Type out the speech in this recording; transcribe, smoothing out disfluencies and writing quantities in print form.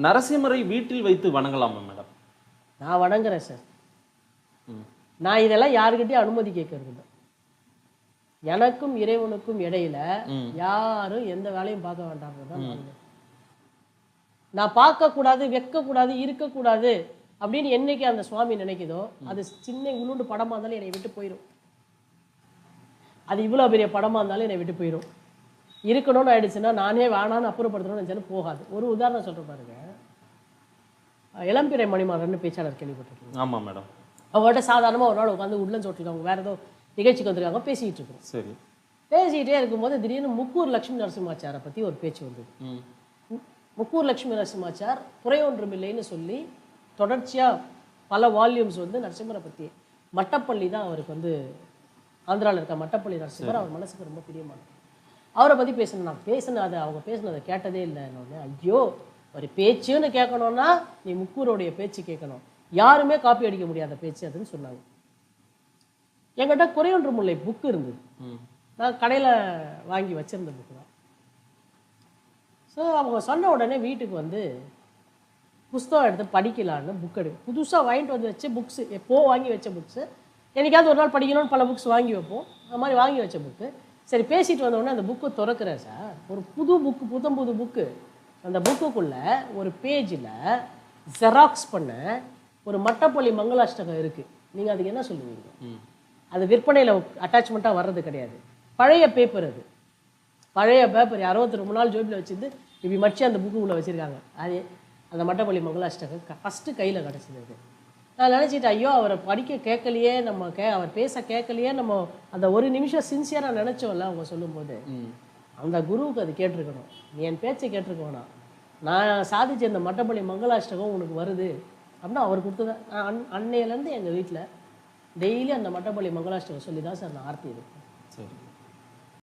நரசிம்மரை வீட்டில் வைத்து வணங்கலாமா மேடம்? நான் வணங்குறேன் சார். நான் இதெல்லாம் யாருக்கிட்டையும் அனுமதி கேட்கறது இல்லை. எனக்கும் இறைவனுக்கும் இடையில யாரும் எந்த வேலையும் பார்க்க வேண்டாம்ன்றதான் நான் பார்க்கக்கூடாது, வைக்கக்கூடாது, இருக்கக்கூடாது அப்படின்னு என்னைக்கு அந்த சுவாமி நினைக்குதோ அது சின்ன உளுண்டு படமா இருந்தாலும் என்னை விட்டு போயிடும். அது இவ்வளோ பெரிய படமா இருந்தாலும் என்னை விட்டு போயிடும். இருக்கணும்னு ஆயிடுச்சுன்னா நானே வேணான்னு அப்புறப்படுத்தணும்னு நினச்சாலும் போகாது. ஒரு உதாரணம் சொல்ற பாருங்க. இளம்பிறை மணிமாறன் பேச்சாளர் கேள்விப்பட்டிருக்கீங்க? ஆமாம் மேடம். அவங்கள்ட்ட சாதாரணமாக ஒரு நாள் உட்காந்து உட்லன்னு சொல்லிருக்காங்க, வேற ஏதோ நிகழ்ச்சிக்கு வந்திருக்காங்க, பேசிக்கிட்டு இருக்கோம். சரி. பேசிக்கிட்டே இருக்கும்போது திடீர்னு முக்கூர் லட்சுமி நரசிம்மாச்சாரை பற்றி ஒரு பேச்சு வந்தது. முக்கூர் லட்சுமி நரசிம்மாச்சார் குறையொன்றுமில்லைன்னு சொல்லி தொடர்ச்சியாக பல வால்யூம்ஸ் வந்து நரசிம்மரை பற்றி, மட்டப்பள்ளி தான் அவருக்கு வந்து ஆந்திராவில் இருக்க மட்டப்பள்ளி நரசிம்மர் அவர் மனசுக்கு ரொம்ப பிரியமானது. அவரை பற்றி பேசணும். நான் பேசினதை அவங்க பேசினதை கேட்டதே இல்லை. என்னொன்று ஐயோ, ஒரு பேச்சுன்னு கேட்கணும்னா நீ முக்கூரோடைய பேச்சு கேட்கணும், யாருமே காப்பி அடிக்க முடியாத பேச்சு அதுன்னு சொன்னாங்க. என்கிட்ட குறையொன்று முல்லை புக்கு இருந்தது. நான் கடையில் வாங்கி வச்சிருந்த புக்கு தான். ஸோ அவங்க சொன்ன உடனே வீட்டுக்கு வந்து புஸ்தகம் எடுத்து படிக்கலான்னு புக் புதுசாக வாங்கிட்டு வந்து வச்ச புக்ஸு, எப்போ வாங்கி வச்ச புக்ஸு, என்னைக்காவது ஒரு நாள் படிக்கணும்னு பல புக்ஸ் வாங்கி வைப்போம். அது மாதிரி வாங்கி வச்ச புக்கு. சரி, பேசிட்டு வந்தோடனே அந்த புக்கு திறக்கிறேன் சார். ஒரு புது புக்கு, புது புக்கு. அந்த புக்குக்குள்ளே ஒரு பேஜில் ஜெராக்ஸ் பண்ண ஒரு மட்டப்பள்ளி மங்களாஷ்டகம் இருக்குது. நீங்கள் அதுக்கு என்ன சொல்லுவீங்க? அது விற்பனையில் அட்டாச்மெண்ட்டாக வர்றது கிடையாது, பழைய பேப்பர். அது பழைய பேப்பர் யாரோ ரொம்ப நாள் ஜோபியில் வச்சுருந்து இப்படி மடிச்சு அந்த புக்குக்குள்ளே வச்சுருக்காங்க. அது அந்த மட்டப்பள்ளி மங்களாஷ்டகம் ஃபஸ்ட்டு கையில் கிடச்சிது. நான் நினச்சிட்டேன், ஐயோ அவரை படிக்க கேட்கலையே, நம்ம அவர் பேச கேட்கலையே, நம்ம அந்த ஒரு நிமிஷம் சின்சியராக நினச்சோம்ல அவங்க சொல்லும்போது. அந்த குருவுக்கு அது கேட்டிருக்கணும், நீ என் பேச்சை கேட்டிருக்கணும், நான் சாதிச்ச இந்த மட்டப்பள்ளி மங்களாஷ்டகம் உனக்கு வருது அப்படின்னா அவர் கொடுத்ததான். நான் அன்னையிலேருந்து எங்கள் வீட்டில் டெய்லி அந்த மட்டப்பள்ளி மங்களாஷ்டகம் சொல்லி தான் சார் நான் ஆர்த்தி இருக்கேன். சரி.